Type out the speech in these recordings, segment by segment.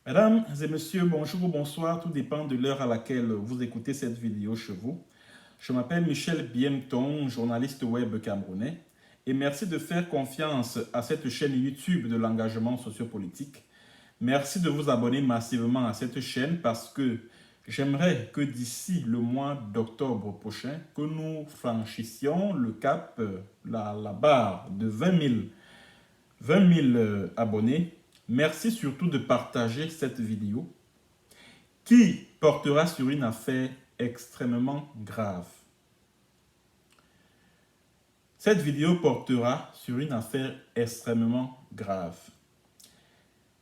Mesdames et messieurs, bonjour ou bonsoir, tout dépend de l'heure à laquelle vous écoutez cette vidéo chez vous. Je m'appelle Michel Biemton, journaliste web camerounais, et merci de faire confiance à cette chaîne YouTube de l'engagement sociopolitique. Merci de vous abonner massivement à cette chaîne parce que j'aimerais que d'ici le mois d'octobre prochain, que nous franchissions le cap, la barre de 20 000 abonnés. Merci surtout de partager cette vidéo qui portera sur une affaire extrêmement grave. Cette vidéo portera sur une affaire extrêmement grave.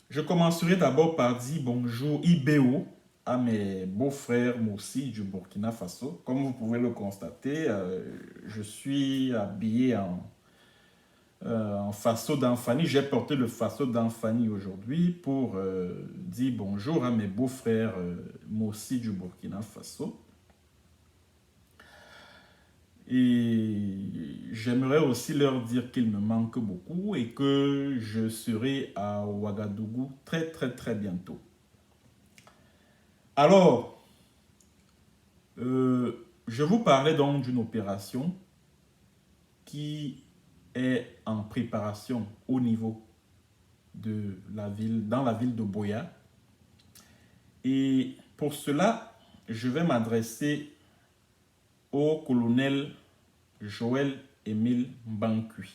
Je commencerai d'abord par dire bonjour IBO à mes beaux-frères Moussi du Burkina Faso. Comme vous pouvez le constater, je suis habillé en faso d'Anfani. J'ai porté le faso d'Anfani aujourd'hui pour dire bonjour à mes beaux-frères Moussi du Burkina Faso. Et j'aimerais aussi leur dire qu'ils me manquent beaucoup et que je serai à Ouagadougou très bientôt. Alors, je vous parlais donc d'une opération qui est en préparation au niveau de la ville, dans la ville de Boya. Et pour cela, je vais m'adresser au colonel Joël Émile Mbankui.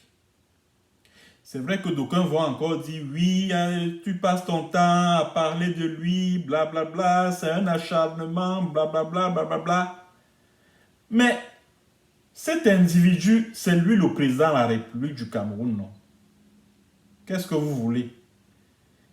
C'est vrai que d'aucuns vont encore dire oui, tu passes ton temps à parler de lui, blablabla, c'est un acharnement, blablabla, blablabla. Mais cet individu, c'est lui le président de la République du Cameroun, non? Qu'est-ce que vous voulez?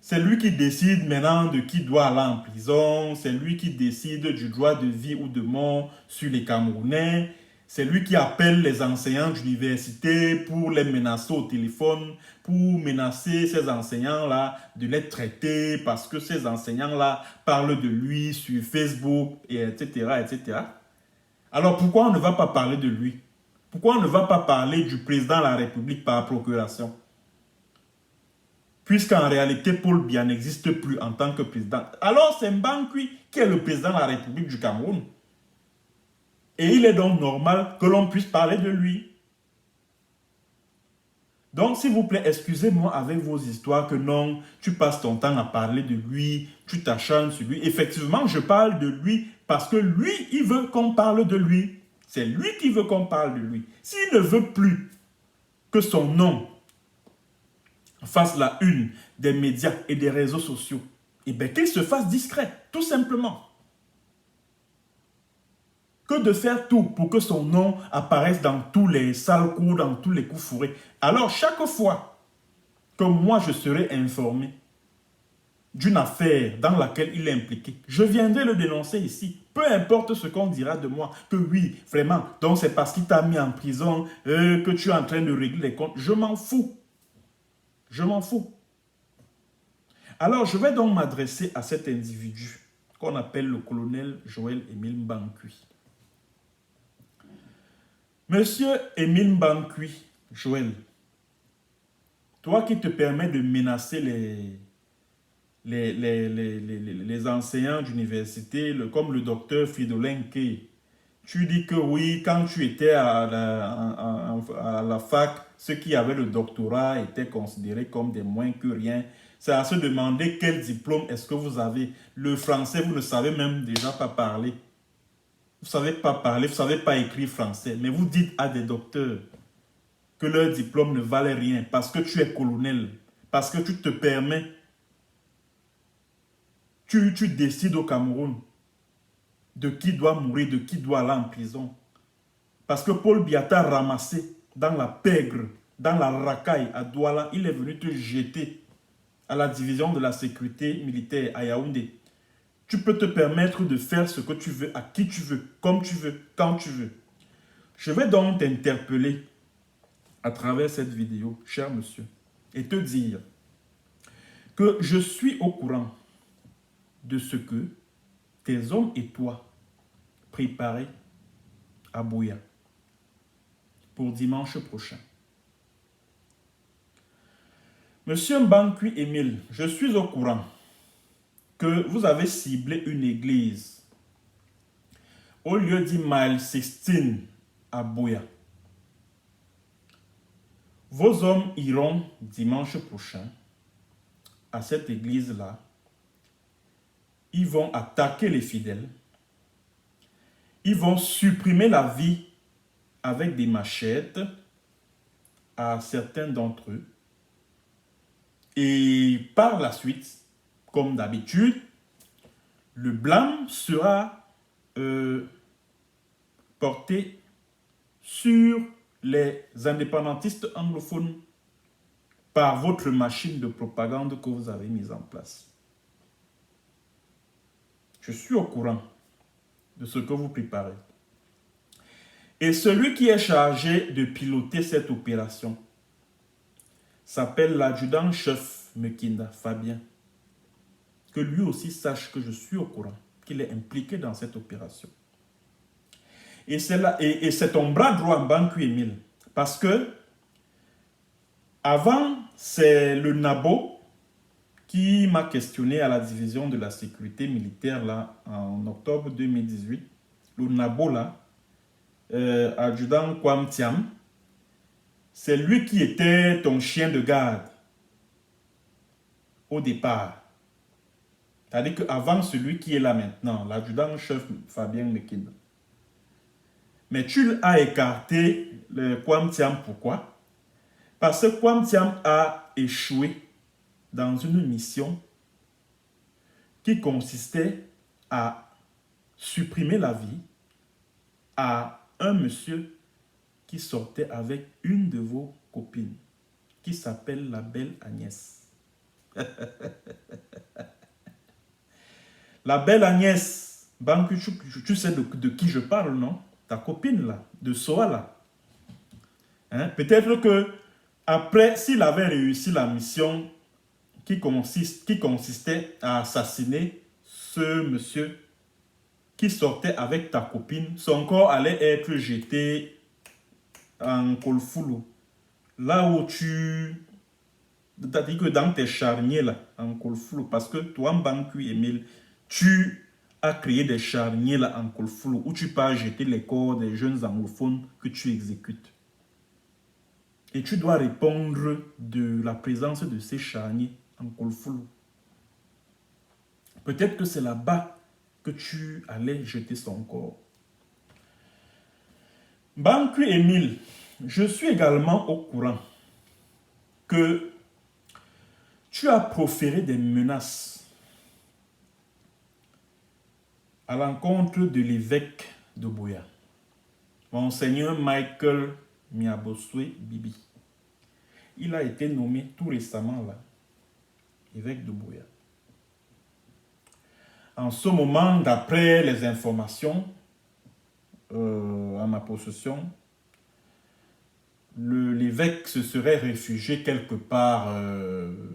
C'est lui qui décide maintenant de qui doit aller en prison, c'est lui qui décide du droit de vie ou de mort sur les Camerounais, c'est lui qui appelle les enseignants d'université pour les menacer au téléphone, pour menacer ces enseignants-là de les traiter parce que ces enseignants-là parlent de lui sur Facebook, etc., etc. Alors pourquoi on ne va pas parler de lui? Pourquoi on ne va pas parler du président de la République par procuration? Puisqu'en réalité, Paul Biya n'existe plus en tant que président. Alors c'est Mbankui qui est le président de la République du Cameroun. Et il est donc normal que l'on puisse parler de lui. Donc, s'il vous plaît, excusez-moi avec vos histoires que non, tu passes ton temps à parler de lui, tu t'acharnes sur lui. Effectivement, je parle de lui parce que lui, il veut qu'on parle de lui. C'est lui qui veut qu'on parle de lui. S'il ne veut plus que son nom fasse la une des médias et des réseaux sociaux, eh bien qu'il se fasse discret, tout simplement. Que de faire tout pour que son nom apparaisse dans tous les sales coups, dans tous les coups fourrés. Alors, chaque fois que moi je serai informé d'une affaire dans laquelle il est impliqué, je viendrai le dénoncer ici. Peu importe ce qu'on dira de moi, que oui, vraiment, donc c'est parce qu'il t'a mis en prison, que tu es en train de régler les comptes. Je m'en fous. Je m'en fous. Alors, je vais donc m'adresser à cet individu qu'on appelle le colonel Joël Émile Mbankui. Monsieur Émile Mbankui, Joël, toi qui te permets de menacer les enseignants d'université, comme le docteur Fridolin Kay, tu dis que oui, quand tu étais à la fac, ceux qui avaient le doctorat étaient considérés comme des moins que rien. C'est à se demander quel diplôme est-ce que vous avez. Le français, vous ne savez même déjà pas parler. Vous ne savez pas parler, vous ne savez pas écrire français. Mais vous dites à des docteurs que leur diplôme ne valait rien parce que tu es colonel, parce que tu te permets, tu décides au Cameroun de qui doit mourir, de qui doit aller en prison. Parce que Paul Biya t'a ramassé dans la pègre, dans la racaille à Douala, il est venu te jeter à la division de la sécurité militaire à Yaoundé. Tu peux te permettre de faire ce que tu veux, à qui tu veux, comme tu veux, quand tu veux. Je vais donc t'interpeller à travers cette vidéo, cher monsieur, et te dire que je suis au courant de ce que tes hommes et toi préparez à Buea pour dimanche prochain. Monsieur Mbankui Émile, je suis au courant que vous avez ciblé une église au lieu du Mile 16 à Buea. Vos hommes iront dimanche prochain à cette église-là. Ils vont attaquer les fidèles. Ils vont supprimer la vie avec des machettes à certains d'entre eux. Et par la suite, comme d'habitude, le blâme sera porté sur les indépendantistes anglophones par votre machine de propagande que vous avez mise en place. Je suis au courant de ce que vous préparez. Et celui qui est chargé de piloter cette opération s'appelle l'adjudant-chef Mekinda, Fabien. Que lui aussi sache que je suis au courant, qu'il est impliqué dans cette opération. Et c'est ton bras droit, Mbanku Emile. Parce que, avant, c'est le Nabo qui m'a questionné à la division de la sécurité militaire là, en octobre 2018. Le Nabo là, adjudant Kwam Thiam, c'est lui qui était ton chien de garde au départ. C'est-à-dire qu'avant celui qui est là maintenant, l'adjudant-chef Fabien Mekinda. Mais tu as écarté le Kwam Thiam. Pourquoi? Parce que Kwam Thiam a échoué dans une mission qui consistait à supprimer la vie à un monsieur qui sortait avec une de vos copines, qui s'appelle la belle Agnès. La belle Agnès, tu sais de qui je parle, non? Ta copine là, de Soa là. Hein? Peut-être que après, s'il avait réussi la mission qui consistait à assassiner ce monsieur qui sortait avec ta copine, son corps allait être jeté en Kolfulu. Là où c'est-à-dire que dans tes charniers là, en Kolfulu, parce que toi, Mbanku Emile, tu as créé des charniers là en Kolfulu où tu peux jeter les corps des jeunes anglophones que tu exécutes. Et tu dois répondre de la présence de ces charniers en Kolfulu. Peut-être que c'est là-bas que tu allais jeter son corps. Mbanku Emile, je suis également au courant que tu as proféré des menaces à l'encontre de l'évêque de Buea, Monseigneur Michael Miaboswe Bibi. Il a été nommé tout récemment là, évêque de Buea. En ce moment, d'après les informations à ma possession, l'évêque se serait réfugié quelque part.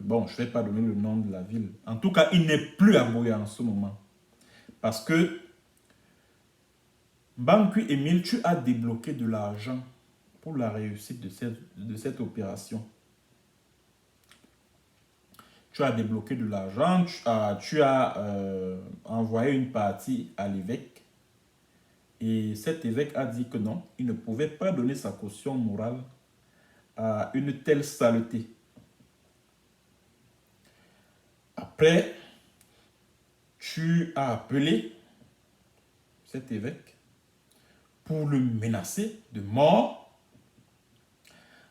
Bon, je ne vais pas donner le nom de la ville. En tout cas, il n'est plus à Buea en ce moment. Parce que, Mbanku Emile, tu as débloqué de l'argent pour la réussite de cette opération. Tu as débloqué de l'argent, tu as envoyé une partie à l'évêque. Et cet évêque a dit que non, il ne pouvait pas donner sa caution morale à une telle saleté. Après, tu as appelé cet évêque pour le menacer de mort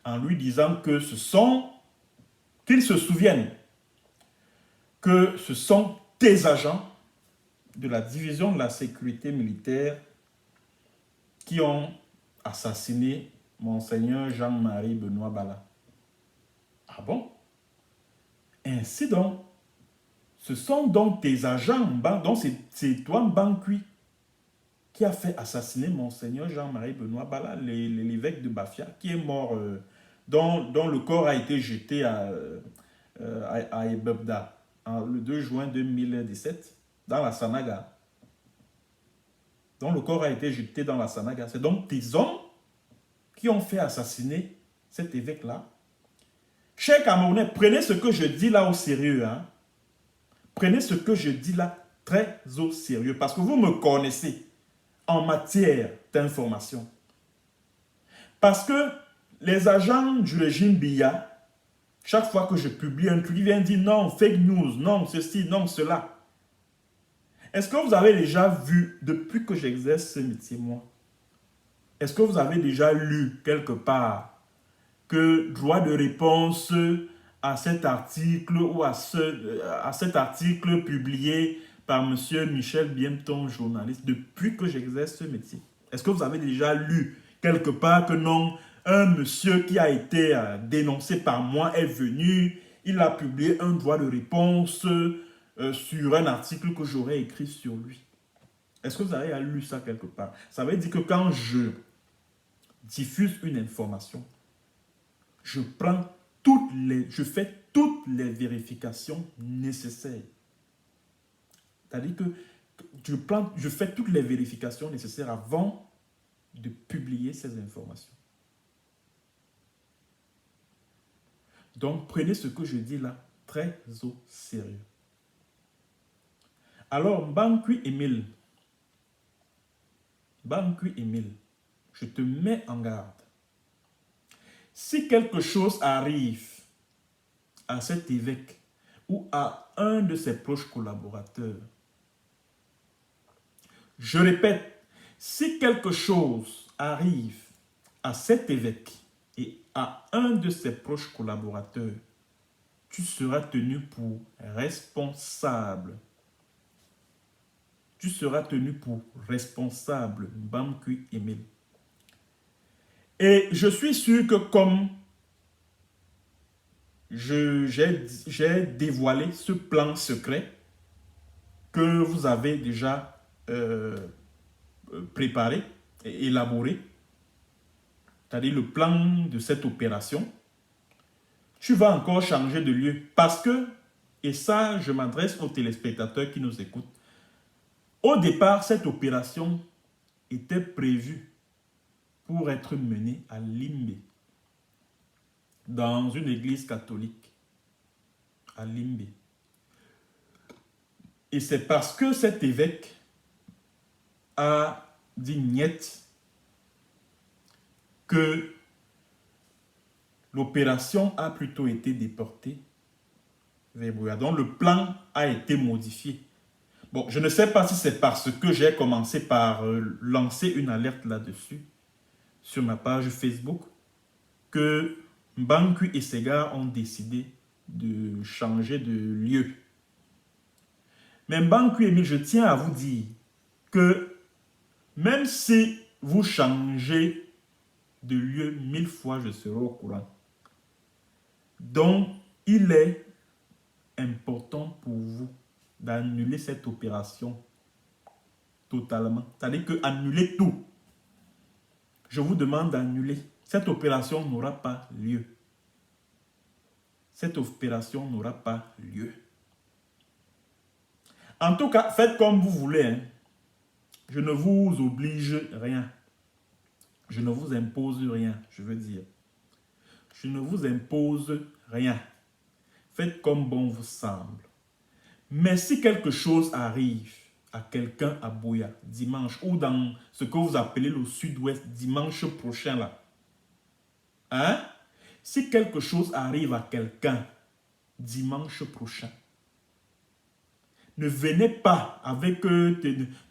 en lui disant que qu'il se souvienne que ce sont tes agents de la division de la sécurité militaire qui ont assassiné Monseigneur Jean-Marie Benoît Bala. Ah bon? Ainsi donc, ce sont donc tes agents, donc c'est toi Mbankui qui a fait assassiner Monseigneur Jean-Marie Benoît Bala, l'évêque de Bafia, qui est mort, dont le corps a été jeté à Ebebda le 2 juin 2017 dans la Sanaga. Dont le corps a été jeté dans la Sanaga. C'est donc tes hommes qui ont fait assassiner cet évêque-là. Chers Camerounais, prenez ce que je dis là au sérieux. Hein? prenez ce que je dis là très au sérieux parce que vous me connaissez en matière d'information. Parce que les agents du régime Biya, chaque fois que je publie un truc, ils viennent dire non, fake news, non, ceci, non, cela. Est-ce que vous avez déjà vu, depuis que j'exerce ce métier, moi, est-ce que vous avez déjà lu quelque part que droit de réponse à cet article ou à cet article publié par M. Michel Bienton, journaliste, depuis que j'exerce ce métier? Est-ce que vous avez déjà lu quelque part que non, un monsieur qui a été dénoncé par moi est venu, il a publié un droit de réponse sur un article que j'aurais écrit sur lui? Est-ce que vous avez lu ça quelque part? Ça veut dire que quand je diffuse une information, je fais toutes les vérifications nécessaires. C'est-à-dire que je fais toutes les vérifications nécessaires avant de publier ces informations. Donc, prenez ce que je dis là très au sérieux. Alors, Bankui Emile, je te mets en garde. Si quelque chose arrive à cet évêque ou à un de ses proches collaborateurs, je répète, si quelque chose arrive à cet évêque et à un de ses proches collaborateurs, tu seras tenu pour responsable. Tu seras tenu pour responsable, Bamkui Emile. Et je suis sûr que comme j'ai dévoilé ce plan secret que vous avez déjà préparé et élaboré, c'est-à-dire le plan de cette opération, tu vas encore changer de lieu parce que, et ça je m'adresse aux téléspectateurs qui nous écoutent, au départ cette opération était prévue pour être menée à Limbe, dans une église catholique, à Limbe. Et c'est parce que cet évêque a dit niet que l'opération a plutôt été déportée vers Buea. Donc le plan a été modifié. Bon, je ne sais pas si c'est parce que j'ai commencé par lancer une alerte là-dessus, sur ma page Facebook, que Mbangu et Sega ont décidé de changer de lieu. Mais Mbangu et Emile, je tiens à vous dire que même si vous changez de lieu 1000 fois, je serai au courant. Donc, il est important pour vous d'annuler cette opération totalement. C'est-à-dire que annuler tout. Je vous demande d'annuler. Cette opération n'aura pas lieu. Cette opération n'aura pas lieu. En tout cas, faites comme vous voulez. Hein. Je ne vous oblige rien. Je ne vous impose rien, je veux dire. Je ne vous impose rien. Faites comme bon vous semble. Mais si quelque chose arrive à quelqu'un à Buea dimanche ou dans ce que vous appelez le sud-ouest dimanche prochain là, hein? Si quelque chose arrive à quelqu'un dimanche prochain, ne venez pas avec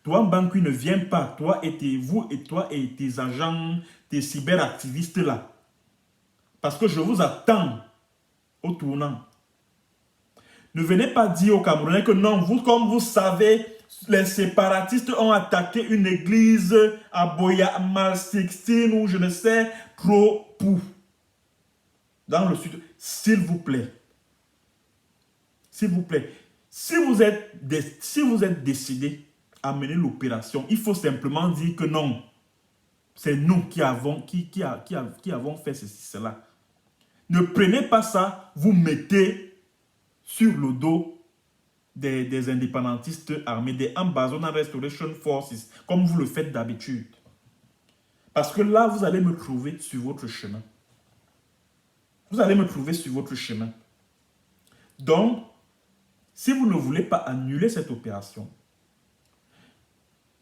toi Mbangu, ne viens pas, toi et tes agents, tes cyberactivistes là, parce que je vous attends au tournant. Ne venez pas dire aux Camerounais que non, vous, comme vous savez, les séparatistes ont attaqué une église à Boya Mal 16 ou je ne sais trop où. Dans le sud. S'il vous plaît. S'il vous plaît. Si vous êtes décidé à mener l'opération, il faut simplement dire que non. C'est nous qui avons fait ceci, cela. Ne prenez pas ça, vous mettez sur le dos des indépendantistes armés, des Ambazona Restoration Forces, comme vous le faites d'habitude. Parce que là, vous allez me trouver sur votre chemin. Vous allez me trouver sur votre chemin. Donc, Si vous ne voulez pas annuler cette opération,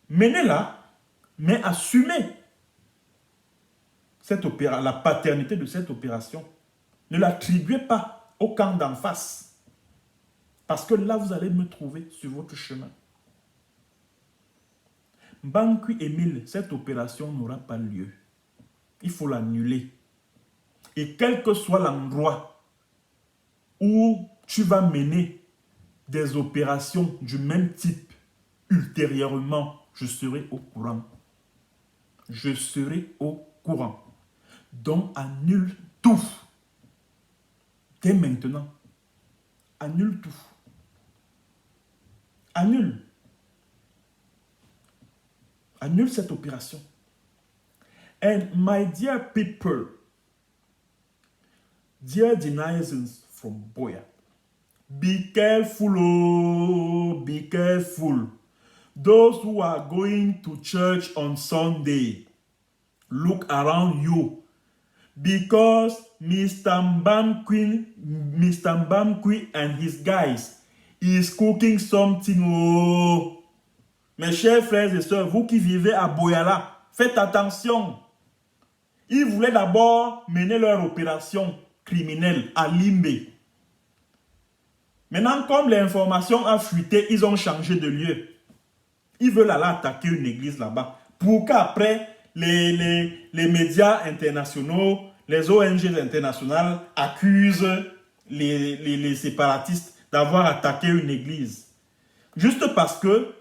menez-la, mais assumez la paternité de cette opération. Ne l'attribuez pas au camp d'en face. Parce que là, vous allez me trouver sur votre chemin. Bankui Émile, cette opération n'aura pas lieu. Il faut l'annuler. Et quel que soit l'endroit où tu vas mener des opérations du même type, ultérieurement, je serai au courant. Je serai au courant. Donc, annule tout. Dès maintenant. Annule tout. Annule. Annule cette opération. And my dear people, dear denizens from Boya, be careful, oh, be careful. Those who are going to church on Sunday, look around you. Because Mr. Mbamkwi and his guys is cooking something. Oh. Mes chers frères et sœurs, vous qui vivez à Boyala, faites attention. Ils voulaient d'abord mener leur opération criminelle à Limbe. Maintenant, comme l'information a fuité, ils ont changé de lieu. Ils veulent aller attaquer une église là-bas. Pour qu'après, les médias internationaux, les ONG internationales accusent les séparatistes d'avoir attaqué une église. Juste parce que,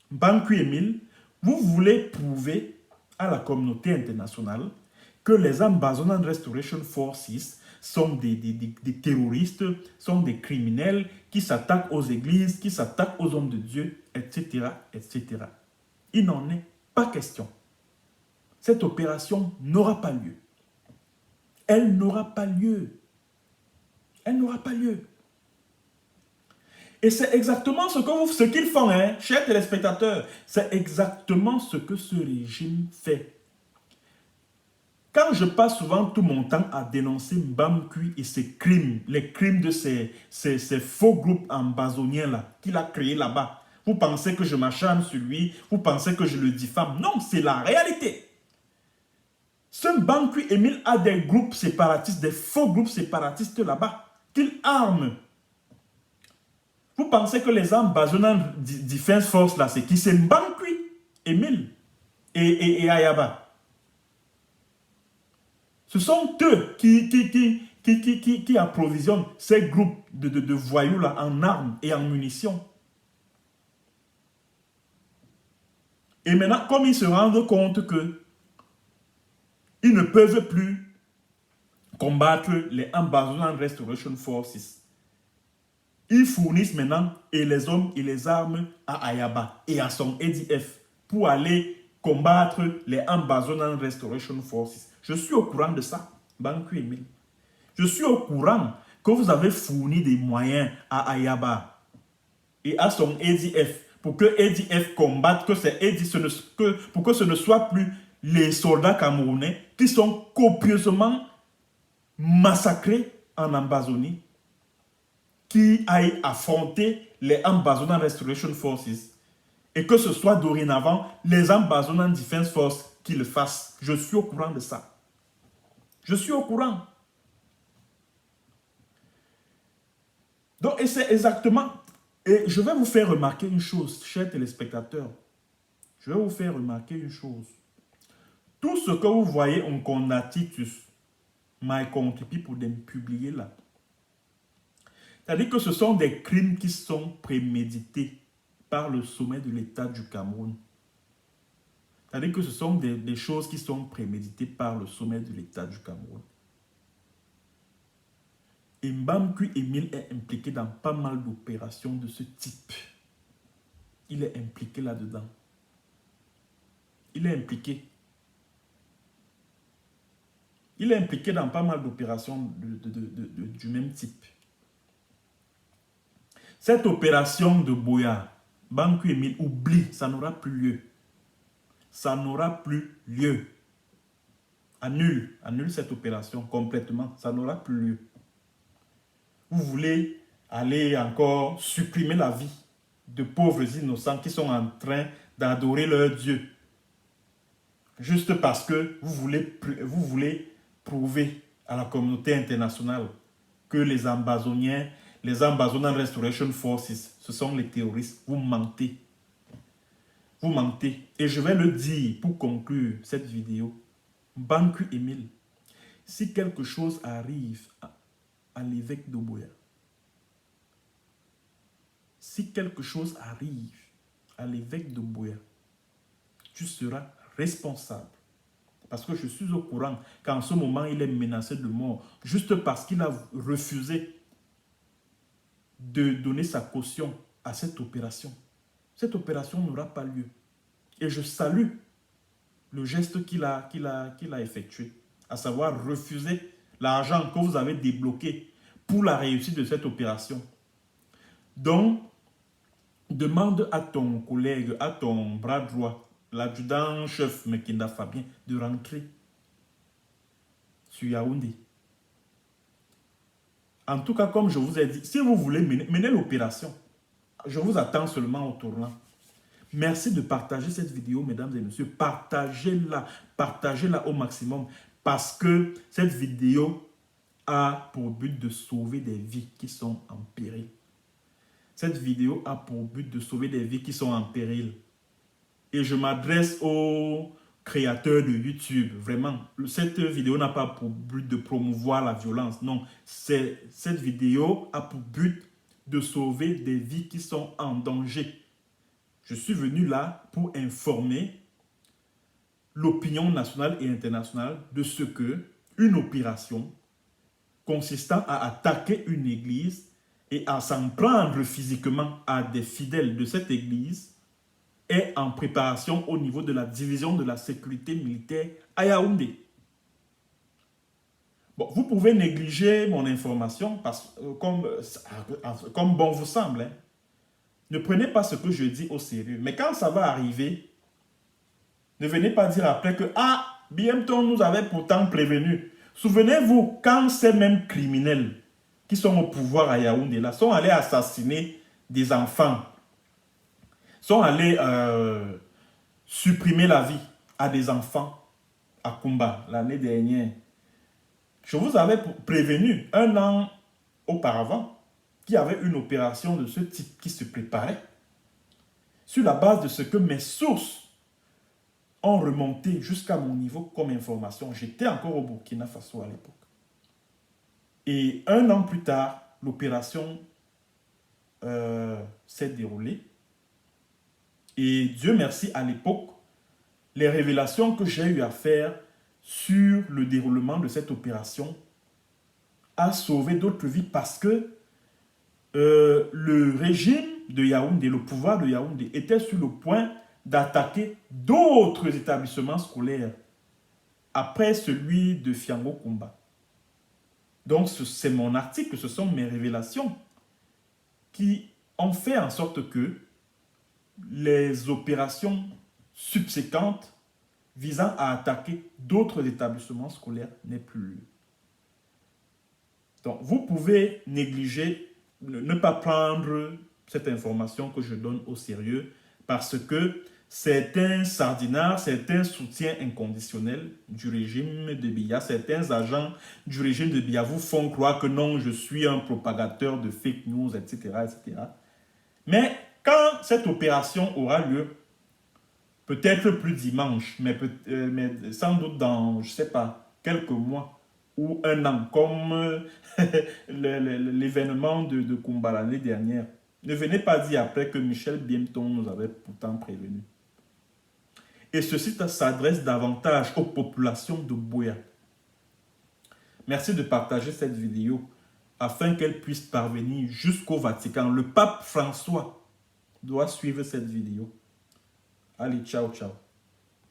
Bankui Émile, vous voulez prouver à la communauté internationale que les Ambazonan Restoration Forces sont des terroristes, sont des criminels qui s'attaquent aux églises, qui s'attaquent aux hommes de Dieu, etc., etc. Il n'en est pas question. Cette opération n'aura pas lieu. Elle n'aura pas lieu. Elle n'aura pas lieu. Et c'est exactement ce qu'ils font, hein, chers téléspectateurs. C'est exactement ce que ce régime fait. Quand je passe souvent tout mon temps à dénoncer Mbamkwi et ses crimes, les crimes de ces faux groupes ambazoniens-là qu'il a créés là-bas, vous pensez que je m'acharne sur lui, vous pensez que je le diffame. Non, c'est la réalité. Ce Mbamkwi Émile a des groupes séparatistes, des faux groupes séparatistes là-bas, qu'il arme. Vous pensez que les Ambazonan Defense Force là, c'est qui? C'est Mbamkwi Émile et Ayaba. Ce sont eux qui approvisionnent ces groupes de voyous là en armes et en munitions. Et maintenant, comme ils se rendent compte que ils ne peuvent plus combattre les Ambazonan Restoration Forces, ils fournissent maintenant et les hommes et les armes à Ayaba et à son EDF pour aller combattre les Ambazonan Restoration Forces. Je suis au courant de ça, Bankui Émile. Je suis au courant que vous avez fourni des moyens à Ayaba et à son EDF pour que EDF combatte, pour que ce ne soit plus les soldats camerounais qui sont copieusement massacrés en Ambazonie, qui aillent affronter les Ambazonan Restoration Forces et que ce soit dorénavant les Ambazonan Defense Force qui le fassent. Je suis au courant de ça. Je suis au courant. Donc, et c'est exactement... Et je vais vous faire remarquer une chose, chers téléspectateurs. Je vais vous faire remarquer une chose. Tout ce que vous voyez en Condatitus, m'a contribué pour les publier là. C'est-à-dire que ce sont des crimes qui sont prémédités par le sommet de l'État du Cameroun. C'est-à-dire que ce sont des choses qui sont préméditées par le sommet de l'État du Cameroun. Et Mbamkwi Émile est impliqué dans pas mal d'opérations de ce type. Il est impliqué là-dedans. Il est impliqué. Il est impliqué dans pas mal d'opérations du même type. Cette opération de Boya, Bankui Émile, oublie, ça n'aura plus lieu. Ça n'aura plus lieu. Annule cette opération complètement. Ça n'aura plus lieu. Vous voulez aller encore supprimer la vie de pauvres innocents qui sont en train d'adorer leur Dieu. Juste parce que vous voulez prouver à la communauté internationale que les Amazoniens, les Amazonian Restoration Forces, ce sont les terroristes. Vous mentez. Vous mentez. Et je vais le dire pour conclure cette vidéo. Banku Emile, si quelque chose arrive à l'évêque de Buea, si quelque chose arrive à l'évêque de Buea, tu seras responsable. Parce que je suis au courant qu'en ce moment, il est menacé de mort juste parce qu'il a refusé de donner sa caution à cette opération. Cette opération n'aura pas lieu. Et je salue le geste qu'il a effectué, à savoir refuser l'argent que vous avez débloqué pour la réussite de cette opération. Donc, demande à ton collègue, à ton bras droit, l'adjudant-chef Mekinda Fabien, de rentrer sur Yaoundé. En tout cas, comme je vous ai dit, si vous voulez mener l'opération, je vous attends seulement au tournant. Merci de partager cette vidéo, mesdames et messieurs. Partagez-la au maximum parce que cette vidéo a pour but de sauver des vies qui sont en péril. Cette vidéo a pour but de sauver des vies qui sont en péril. Et je m'adresse aux créateurs de YouTube. Vraiment, cette vidéo n'a pas pour but de promouvoir la violence. Non, cette vidéo a pour but de sauver des vies qui sont en danger. Je suis venu là pour informer l'opinion nationale et internationale de ce que une opération consistant à attaquer une église et à s'en prendre physiquement à des fidèles de cette église est en préparation au niveau de la division de la sécurité militaire à Yaoundé. Bon, vous pouvez négliger mon information parce, comme bon vous semble. Hein. Ne prenez pas ce que je dis au sérieux. Mais quand ça va arriver, ne venez pas dire après que « Ah, Biemton nous avait pourtant prévenu. » Souvenez-vous, quand ces mêmes criminels qui sont au pouvoir à Yaoundé là, sont allés assassiner des enfants, sont allés supprimer la vie à des enfants à Kumba l'année dernière. Je vous avais prévenu un an auparavant qu'il y avait une opération de ce type qui se préparait sur la base de ce que mes sources ont remonté jusqu'à mon niveau comme information. J'étais encore au Burkina Faso à l'époque. Et un an plus tard, l'opération s'est déroulée. Et Dieu merci, à l'époque, les révélations que j'ai eu à faire sur le déroulement de cette opération a sauvé d'autres vies parce que le régime de Yaoundé, le pouvoir de Yaoundé était sur le point d'attaquer d'autres établissements scolaires après celui de Fiango Kumba. Donc c'est mon article, ce sont mes révélations qui ont fait en sorte que les opérations subséquentes visant à attaquer d'autres établissements scolaires n'aient plus lieu. Donc vous pouvez négliger, ne pas prendre cette information que je donne au sérieux parce que c'est un sardinat, c'est un soutien inconditionnel du régime de Biya. Certains agents du régime de Biya vous font croire que non, je suis un propagateur de fake news, etc. etc. Mais quand cette opération aura lieu, peut-être plus dimanche, mais sans doute dans, je ne sais pas, quelques mois ou un an, comme l'événement de Kumba l'année dernière, ne venez pas dire après que Michel Biemton nous avait pourtant prévenu. Et ceci s'adresse davantage aux populations de Buea. Merci de partager cette vidéo afin qu'elle puisse parvenir jusqu'au Vatican. Le pape François doit suivre cette vidéo. Allez, ciao, ciao.